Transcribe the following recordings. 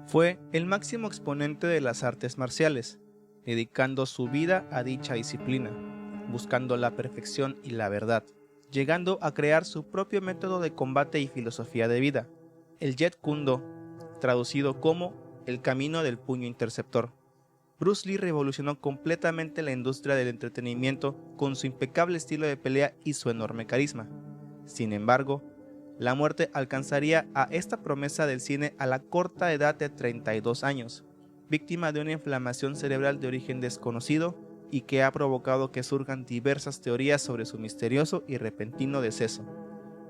Fue el máximo exponente de las artes marciales, dedicando su vida a dicha disciplina, buscando la perfección y la verdad, llegando a crear su propio método de combate y filosofía de vida, el Jeet Kune Do, traducido como el camino del puño interceptor. Bruce Lee revolucionó completamente la industria del entretenimiento con su impecable estilo de pelea y su enorme carisma. Sin embargo, la muerte alcanzaría a esta promesa del cine a la corta edad de 32 años, víctima de una inflamación cerebral de origen desconocido y que ha provocado que surjan diversas teorías sobre su misterioso y repentino deceso.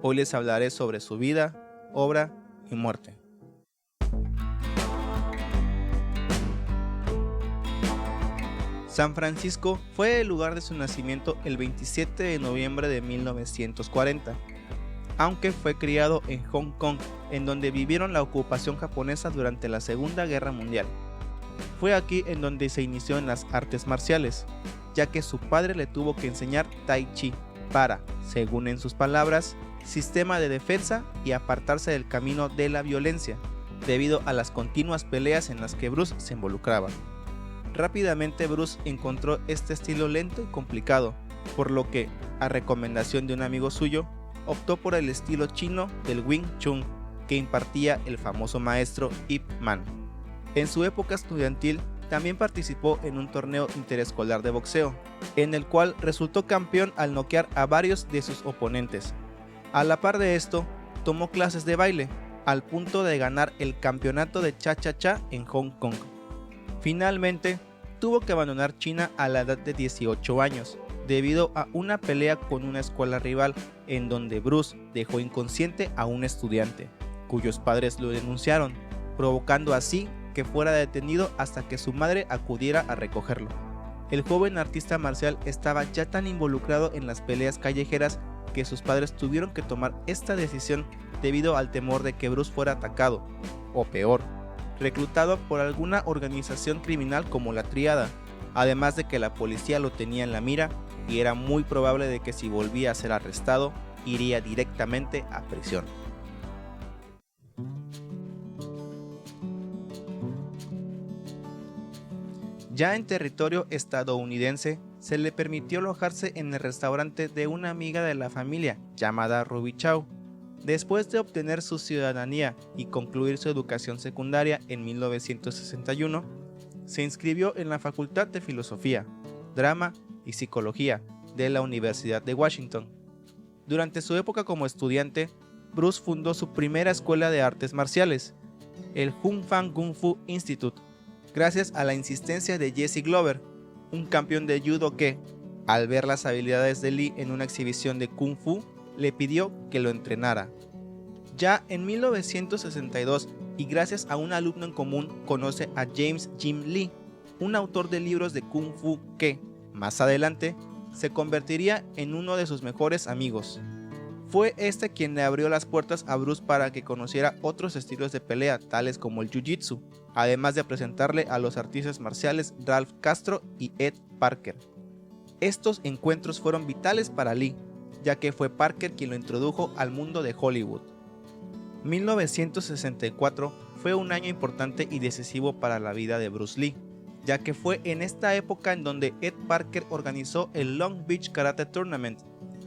Hoy les hablaré sobre su vida, obra y muerte. San Francisco fue el lugar de su nacimiento el 27 de noviembre de 1940, aunque fue criado en Hong Kong, en donde vivieron la ocupación japonesa durante la Segunda Guerra Mundial. Fue aquí en donde se inició en las artes marciales, ya que su padre le tuvo que enseñar Tai Chi para, según en sus palabras, sistema de defensa y apartarse del camino de la violencia, debido a las continuas peleas en las que Bruce se involucraba. Rápidamente Bruce encontró este estilo lento y complicado, por lo que, a recomendación de un amigo suyo, optó por el estilo chino del Wing Chun que impartía el famoso maestro Ip Man. En su época estudiantil también participó en un torneo interescolar de boxeo, en el cual resultó campeón al noquear a varios de sus oponentes. A la par de esto, tomó clases de baile, al punto de ganar el campeonato de Cha-Cha-Cha en Hong Kong. Finalmente, tuvo que abandonar China a la edad de 18 años, debido a una pelea con una escuela rival, en donde Bruce dejó inconsciente a un estudiante, cuyos padres lo denunciaron, provocando así que fuera detenido hasta que su madre acudiera a recogerlo. El joven artista marcial estaba ya tan involucrado en las peleas callejeras que sus padres tuvieron que tomar esta decisión debido al temor de que Bruce fuera atacado, o peor, reclutado por alguna organización criminal como la Triada, además de que la policía lo tenía en la mira y era muy probable de que si volvía a ser arrestado, iría directamente a prisión. Ya en territorio estadounidense, se le permitió alojarse en el restaurante de una amiga de la familia llamada Ruby Chow. Después de obtener su ciudadanía y concluir su educación secundaria en 1961, se inscribió en la Facultad de Filosofía, Drama y Psicología de la Universidad de Washington. Durante su época como estudiante, Bruce fundó su primera escuela de artes marciales, el Hun Fan Kung Fu Institute, gracias a la insistencia de Jesse Glover, un campeón de judo que, al ver las habilidades de Lee en una exhibición de Kung Fu, le pidió que lo entrenara. Ya en 1962, y gracias a un alumno en común, conoce a James Jim Lee, un autor de libros de Kung Fu que, más adelante, se convertiría en uno de sus mejores amigos. Fue este quien le abrió las puertas a Bruce para que conociera otros estilos de pelea, tales como el Jiu-Jitsu, además de presentarle a los artistas marciales Ralph Castro y Ed Parker. Estos encuentros fueron vitales para Lee, ya que fue Parker quien lo introdujo al mundo de Hollywood. 1964 fue un año importante y decisivo para la vida de Bruce Lee, ya que fue en esta época en donde Ed Parker organizó el Long Beach Karate Tournament,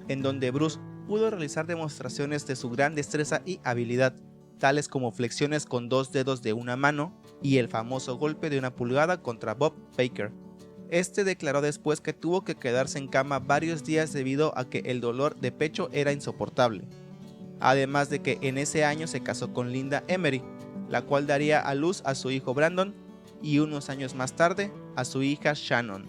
en donde Bruce pudo realizar demostraciones de su gran destreza y habilidad, tales como flexiones con 2 dedos de una mano y el famoso golpe de 1 pulgada contra Bob Baker. Este declaró después que tuvo que quedarse en cama varios días debido a que el dolor de pecho era insoportable. Además de que en ese año se casó con Linda Emery, la cual daría a luz a su hijo Brandon y unos años más tarde a su hija Shannon.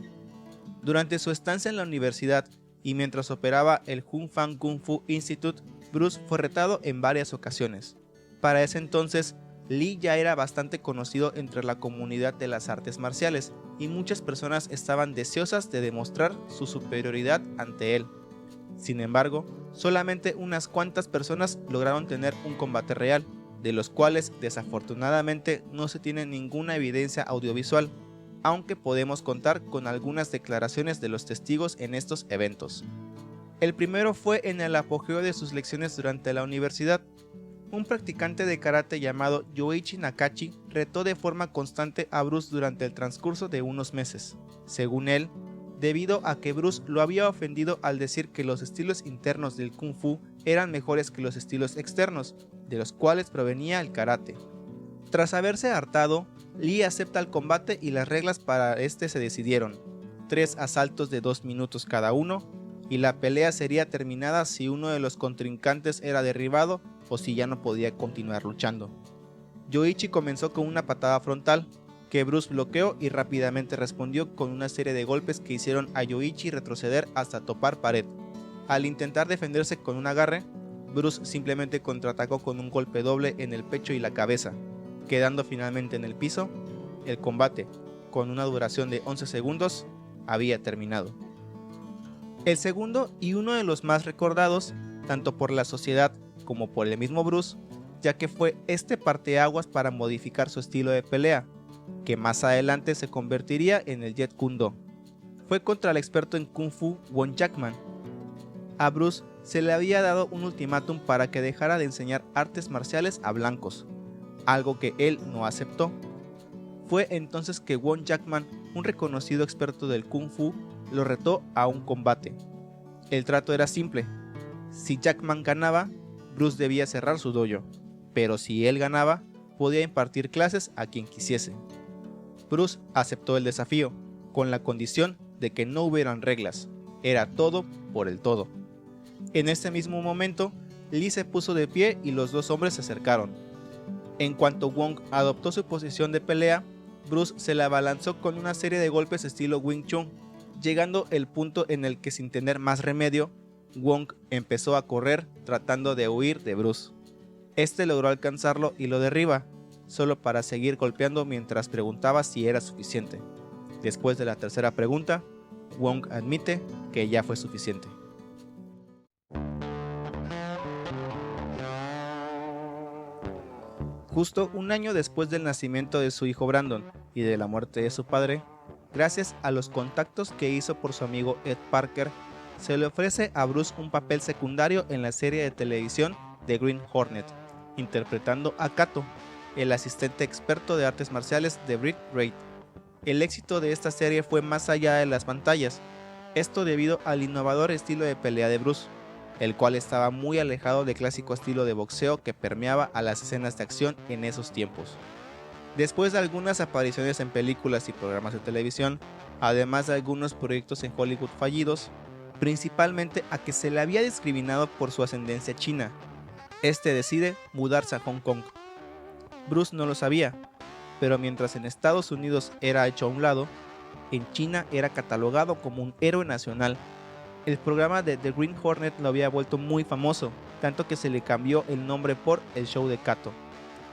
Durante su estancia en la universidad y mientras operaba el Hun Fan Kung Fu Institute, Bruce fue retado en varias ocasiones. Para ese entonces, Lee ya era bastante conocido entre la comunidad de las artes marciales y muchas personas estaban deseosas de demostrar su superioridad ante él. Sin embargo, solamente unas cuantas personas lograron tener un combate real, de los cuales desafortunadamente no se tiene ninguna evidencia audiovisual, aunque podemos contar con algunas declaraciones de los testigos en estos eventos. El primero fue en el apogeo de sus lecciones durante la universidad. un practicante de karate llamado Yoichi Nakachi retó de forma constante a Bruce durante el transcurso de unos meses. Según él, debido a que Bruce lo había ofendido al decir que los estilos internos del Kung Fu eran mejores que los estilos externos, de los cuales provenía el karate. Tras haberse hartado, Lee acepta el combate y las reglas para este se decidieron: 3 asaltos de 2 minutos cada uno, y la pelea sería terminada si uno de los contrincantes era derribado o si ya no podía continuar luchando. Yoichi comenzó con una patada frontal, que Bruce bloqueó y rápidamente respondió con una serie de golpes que hicieron a Yoichi retroceder hasta topar pared. Al intentar defenderse con un agarre, Bruce simplemente contraatacó con un golpe doble en el pecho y la cabeza, quedando finalmente en el piso. El combate, con una duración de 11 segundos, había terminado. El segundo y uno de los más recordados, tanto por la sociedad como por el mismo Bruce, ya que fue este parteaguas para modificar su estilo de pelea, que más adelante se convertiría en el Jeet Kune Do. Fue contra el experto en Kung Fu Won Jackman. A Bruce se le había dado un ultimátum para que dejara de enseñar artes marciales a blancos, algo que él no aceptó. Fue entonces que Won Jackman, un reconocido experto del Kung Fu, lo retó a un combate. El trato era simple: si Jackman ganaba, Bruce debía cerrar su dojo, pero si él ganaba, podía impartir clases a quien quisiese. Bruce aceptó el desafío, con la condición de que no hubieran reglas, era todo por el todo. En ese mismo momento, Lee se puso de pie y los dos hombres se acercaron. En cuanto Wong adoptó su posición de pelea, Bruce se la abalanzó con una serie de golpes estilo Wing Chun, llegando el punto en el que, sin tener más remedio, Wong empezó a correr tratando de huir de Bruce. Este logró alcanzarlo y lo derriba, solo para seguir golpeando mientras preguntaba si era suficiente. Después de la tercera pregunta, Wong admite que ya fue suficiente. Justo un año después del nacimiento de su hijo Brandon y de la muerte de su padre, gracias a los contactos que hizo por su amigo Ed Parker, se le ofrece a Bruce un papel secundario en la serie de televisión The Green Hornet, interpretando a Kato, el asistente experto de artes marciales de Britt Reid. El éxito de esta serie fue más allá de las pantallas, esto debido al innovador estilo de pelea de Bruce, el cual estaba muy alejado del clásico estilo de boxeo que permeaba a las escenas de acción en esos tiempos. Después de algunas apariciones en películas y programas de televisión, además de algunos proyectos en Hollywood fallidos, principalmente a que se le había discriminado por su ascendencia china, este decide mudarse a Hong Kong. Bruce no lo sabía, pero mientras en Estados Unidos era hecho a un lado, en China era catalogado como un héroe nacional. El programa de The Green Hornet lo había vuelto muy famoso, tanto que se le cambió el nombre por El Show de Kato.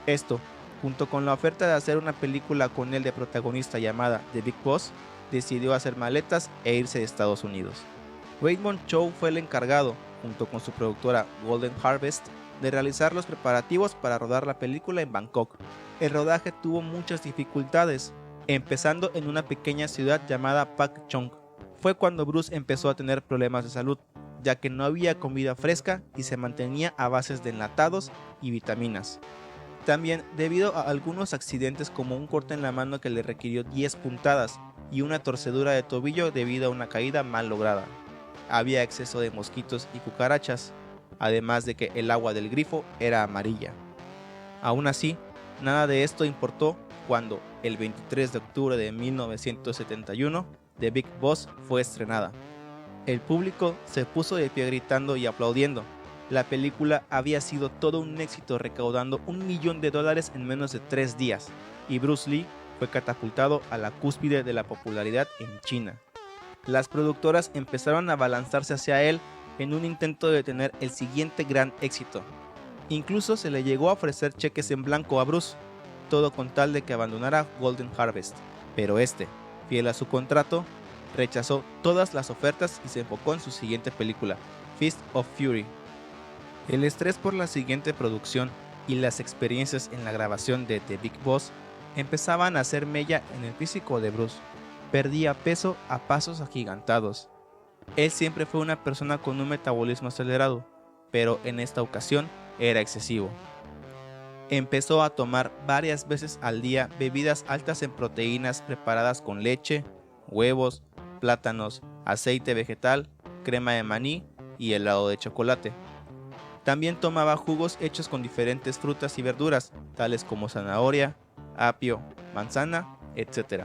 Esto, junto con la oferta de hacer una película con él de protagonista llamada The Big Boss, decidió hacer maletas e irse de Estados Unidos. Raymond Chow fue el encargado, junto con su productora Golden Harvest, de realizar los preparativos para rodar la película en Bangkok. El rodaje tuvo muchas dificultades, empezando en una pequeña ciudad llamada Pak Chong. Fue cuando Bruce empezó a tener problemas de salud, ya que no había comida fresca y se mantenía a bases de enlatados y vitaminas. También debido a algunos accidentes como un corte en la mano que le requirió 10 puntadas y una torcedura de tobillo debido a una caída mal lograda. Había exceso de mosquitos y cucarachas, además de que el agua del grifo era amarilla. Aún así, nada de esto importó cuando, el 23 de octubre de 1971, The Big Boss fue estrenada. El público se puso de pie gritando y aplaudiendo. La película había sido todo un éxito, recaudando $1 millón en menos de 3 días, y Bruce Lee fue catapultado a la cúspide de la popularidad en China. Las productoras empezaron a abalanzarse hacia él en un intento de tener el siguiente gran éxito. Incluso se le llegó a ofrecer cheques en blanco a Bruce, todo con tal de que abandonara Golden Harvest, pero este, fiel a su contrato, rechazó todas las ofertas y se enfocó en su siguiente película, Fist of Fury. El estrés por la siguiente producción y las experiencias en la grabación de The Big Boss empezaban a hacer mella en el físico de Bruce. Perdía peso a pasos agigantados. Él siempre fue una persona con un metabolismo acelerado, pero en esta ocasión era excesivo. Empezó a tomar varias veces al día bebidas altas en proteínas preparadas con leche, huevos, plátanos, aceite vegetal, crema de maní y helado de chocolate. También tomaba jugos hechos con diferentes frutas y verduras, tales como zanahoria, apio, manzana, etc.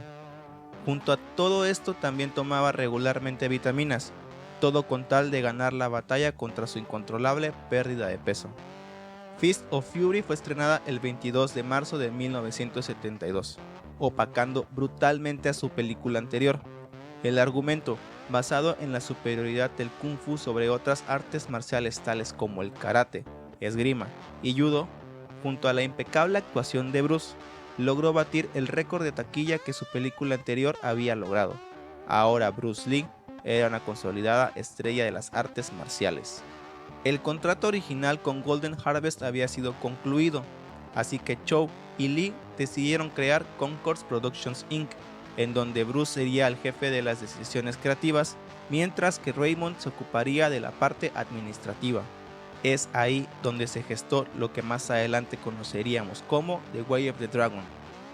Junto a todo esto también tomaba regularmente vitaminas, todo con tal de ganar la batalla contra su incontrolable pérdida de peso. Fist of Fury fue estrenada el 22 de marzo de 1972, opacando brutalmente a su película anterior. El argumento, basado en la superioridad del kung fu sobre otras artes marciales tales como el karate, esgrima y judo, junto a la impecable actuación de Bruce, logró batir el récord de taquilla que su película anterior había logrado. Ahora Bruce Lee era una consolidada estrella de las artes marciales. El contrato original con Golden Harvest había sido concluido, así que Chow y Lee decidieron crear Concords Productions Inc., en donde Bruce sería el jefe de las decisiones creativas, mientras que Raymond se ocuparía de la parte administrativa. Es ahí donde se gestó lo que más adelante conoceríamos como The Way of the Dragon,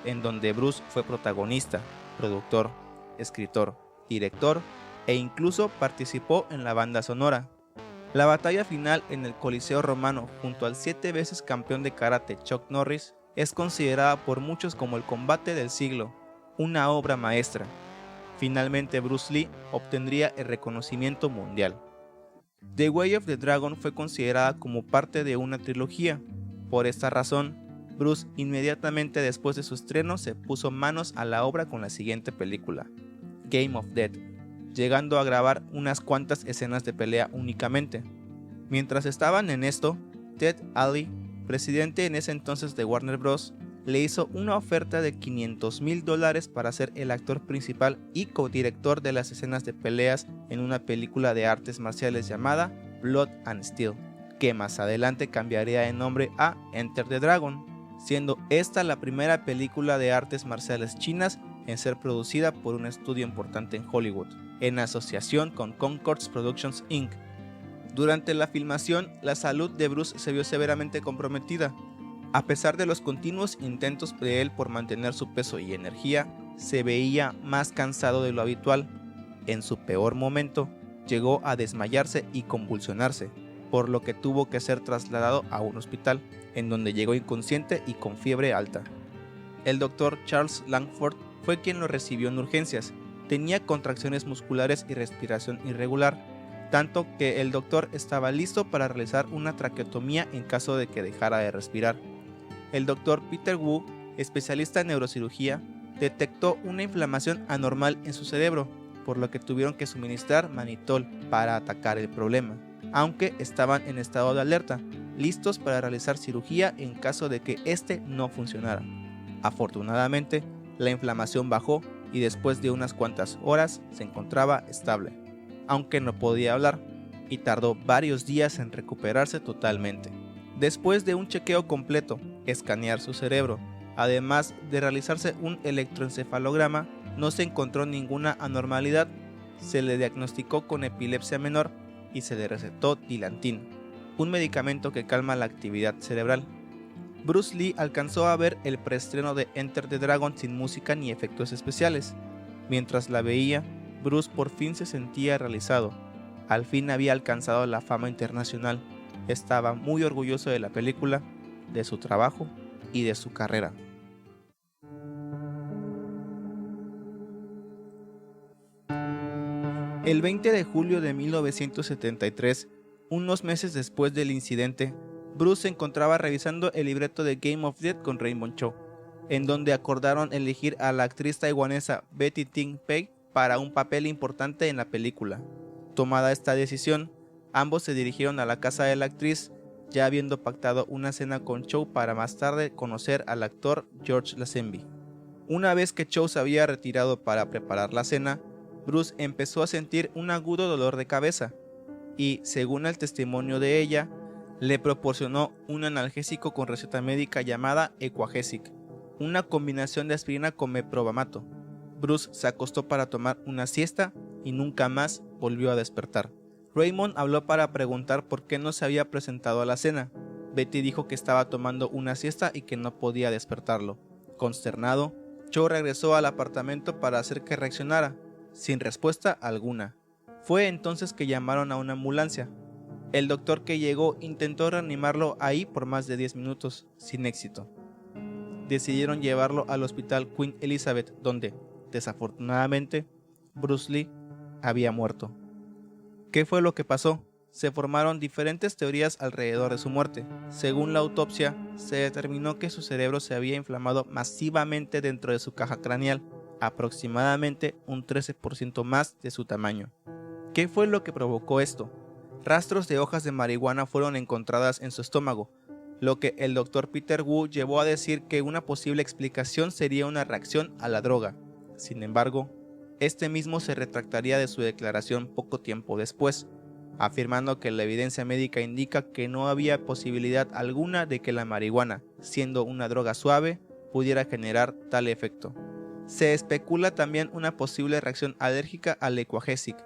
en donde Bruce fue protagonista, productor, escritor, director e incluso participó en la banda sonora. La batalla final en el Coliseo Romano junto al 7 veces campeón de karate Chuck Norris es considerada por muchos como el combate del siglo, una obra maestra. Finalmente Bruce Lee obtendría el reconocimiento mundial. The Way of the Dragon fue considerada como parte de una trilogía. Por esta razón, Bruce inmediatamente después de su estreno se puso manos a la obra con la siguiente película, Game of Death, llegando a grabar unas cuantas escenas de pelea únicamente. Mientras estaban en esto, Ted Alley, presidente en ese entonces de Warner Bros., le hizo una oferta de $500,000 para ser el actor principal y codirector de las escenas de peleas en una película de artes marciales llamada Blood and Steel, que más adelante cambiaría de nombre a Enter the Dragon, siendo esta la primera película de artes marciales chinas en ser producida por un estudio importante en Hollywood, en asociación con Concords Productions Inc. Durante la filmación, la salud de Bruce se vio severamente comprometida. A pesar de los continuos intentos de él por mantener su peso y energía, se veía más cansado de lo habitual. En su peor momento, llegó a desmayarse y convulsionarse, por lo que tuvo que ser trasladado a un hospital, en donde llegó inconsciente y con fiebre alta. El doctor Charles Langford fue quien lo recibió en urgencias. Tenía contracciones musculares y respiración irregular, tanto que el doctor estaba listo para realizar una traqueotomía en caso de que dejara de respirar. El doctor Peter Wu, especialista en neurocirugía, detectó una inflamación anormal en su cerebro, por lo que tuvieron que suministrar manitol para atacar el problema, aunque estaban en estado de alerta, listos para realizar cirugía en caso de que este no funcionara. Afortunadamente, la inflamación bajó y después de unas cuantas horas se encontraba estable, aunque no podía hablar, y tardó varios días en recuperarse totalmente. Después de un chequeo completo, escanear su cerebro, además de realizarse un electroencefalograma, no se encontró ninguna anormalidad. Se le diagnosticó con epilepsia menor y se le recetó Dilantin, un medicamento que calma la actividad cerebral. Bruce Lee alcanzó a ver el preestreno de Enter the Dragon sin música ni efectos especiales. Mientras la veía, Bruce por fin se sentía realizado. Al fin había alcanzado la fama internacional. Estaba muy orgulloso de la película, de su trabajo y de su carrera. El 20 de julio de 1973, unos meses después del incidente, Bruce se encontraba revisando el libreto de Game of Death con Raymond Chow, en donde acordaron elegir a la actriz taiwanesa Betty Ting Pei para un papel importante en la película. Tomada esta decisión, ambos se dirigieron a la casa de la actriz, ya habiendo pactado una cena con Chow para más tarde conocer al actor George Lazenby. Una vez que Chow se había retirado para preparar la cena, Bruce empezó a sentir un agudo dolor de cabeza y, según el testimonio de ella, le proporcionó un analgésico con receta médica llamada Equagesic, una combinación de aspirina con meprovamato. Bruce se acostó para tomar una siesta y nunca más volvió a despertar. Raymond habló para preguntar por qué no se había presentado a la cena, Betty dijo que estaba tomando una siesta y que no podía despertarlo. Consternado, Cho regresó al apartamento para hacer que reaccionara, sin respuesta alguna. Fue entonces que llamaron a una ambulancia. El doctor que llegó intentó reanimarlo ahí por más de 10 minutos, sin éxito. Decidieron llevarlo al hospital Queen Elizabeth, donde, desafortunadamente, Bruce Lee había muerto. ¿Qué fue lo que pasó? Se formaron diferentes teorías alrededor de su muerte. Según la autopsia, se determinó que su cerebro se había inflamado masivamente dentro de su caja craneal, aproximadamente un 13% más de su tamaño. ¿Qué fue lo que provocó esto? Rastros de hojas de marihuana fueron encontradas en su estómago, lo que el Dr. Peter Wu llevó a decir que una posible explicación sería una reacción a la droga. Sin embargo, este mismo se retractaría de su declaración poco tiempo después, afirmando que la evidencia médica indica que no había posibilidad alguna de que la marihuana, siendo una droga suave, pudiera generar tal efecto. Se especula también una posible reacción alérgica al Aquagesic,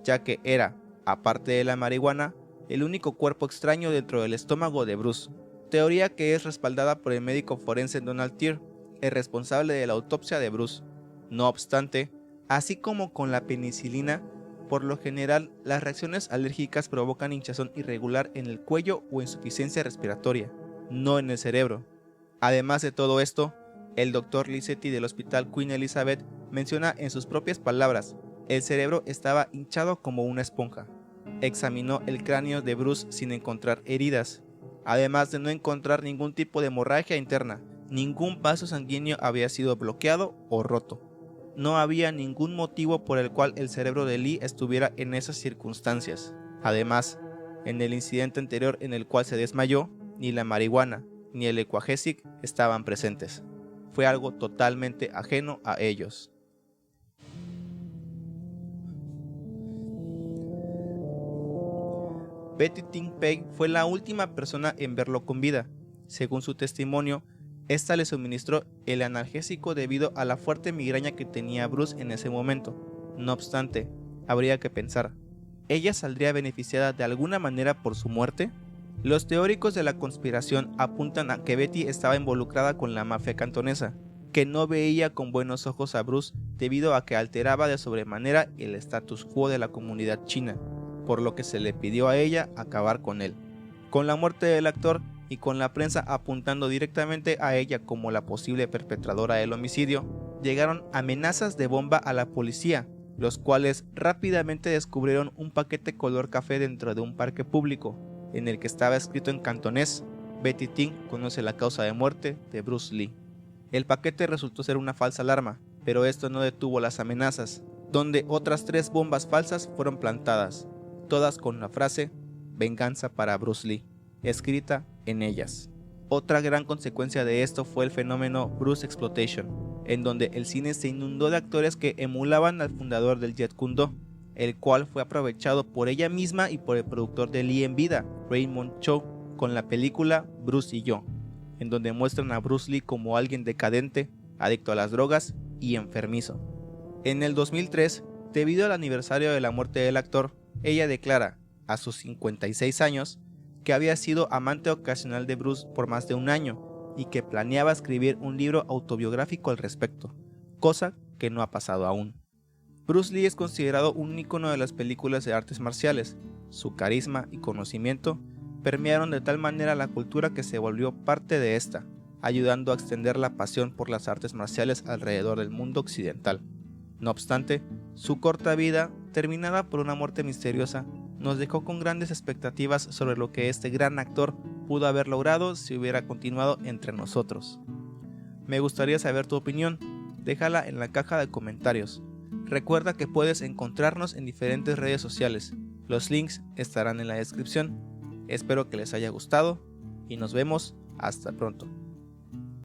ya que era, aparte de la marihuana, el único cuerpo extraño dentro del estómago de Bruce, teoría que es respaldada por el médico forense Donald Tier, el responsable de la autopsia de Bruce. No obstante, así como con la penicilina, por lo general las reacciones alérgicas provocan hinchazón irregular en el cuello o insuficiencia respiratoria, no en el cerebro. Además de todo esto, el Dr. Lisetti del Hospital Queen Elizabeth menciona en sus propias palabras: el cerebro estaba hinchado como una esponja. Examinó el cráneo de Bruce sin encontrar heridas, además de no encontrar ningún tipo de hemorragia interna. Ningún vaso sanguíneo había sido bloqueado o roto. No había ningún motivo por el cual el cerebro de Lee estuviera en esas circunstancias. Además, en el incidente anterior en el cual se desmayó, ni la marihuana ni el Aquagesic estaban presentes. Fue algo totalmente ajeno a ellos. Betty Ting Pei fue la última persona en verlo con vida. Según su testimonio, esta le suministró el analgésico debido a la fuerte migraña que tenía Bruce en ese momento. No obstante, habría que pensar, ¿ella saldría beneficiada de alguna manera por su muerte? Los teóricos de la conspiración apuntan a que Betty estaba involucrada con la mafia cantonesa, que no veía con buenos ojos a Bruce debido a que alteraba de sobremanera el status quo de la comunidad china, por lo que se le pidió a ella acabar con él. Con la muerte del actor y con la prensa apuntando directamente a ella como la posible perpetradora del homicidio, llegaron amenazas de bomba a la policía, los cuales rápidamente descubrieron un paquete color café dentro de un parque público, en el que estaba escrito en cantonés: Betty Ting conoce la causa de muerte de Bruce Lee. El paquete resultó ser una falsa alarma, pero esto no detuvo las amenazas, donde otras 3 bombas falsas fueron plantadas, todas con la frase "Venganza para Bruce Lee" escrita en ellas. Otra gran consecuencia de esto fue el fenómeno Bruce Exploitation, en donde el cine se inundó de actores que emulaban al fundador del Jeet Kune Do, el cual fue aprovechado por ella misma y por el productor de Lee en vida, Raymond Chow, con la película Bruce y yo, en donde muestran a Bruce Lee como alguien decadente, adicto a las drogas y enfermizo. En el 2003, debido al aniversario de la muerte del actor, ella declara, a sus 56 años, que había sido amante ocasional de Bruce por más de un año y que planeaba escribir un libro autobiográfico al respecto, cosa que no ha pasado aún. Bruce Lee es considerado un ícono de las películas de artes marciales. Su carisma y conocimiento permearon de tal manera la cultura que se volvió parte de esta, ayudando a extender la pasión por las artes marciales alrededor del mundo occidental. No obstante, su corta vida, terminada por una muerte misteriosa, nos dejó con grandes expectativas sobre lo que este gran actor pudo haber logrado si hubiera continuado entre nosotros. Me gustaría saber tu opinión, déjala en la caja de comentarios. Recuerda que puedes encontrarnos en diferentes redes sociales, los links estarán en la descripción. Espero que les haya gustado y nos vemos hasta pronto.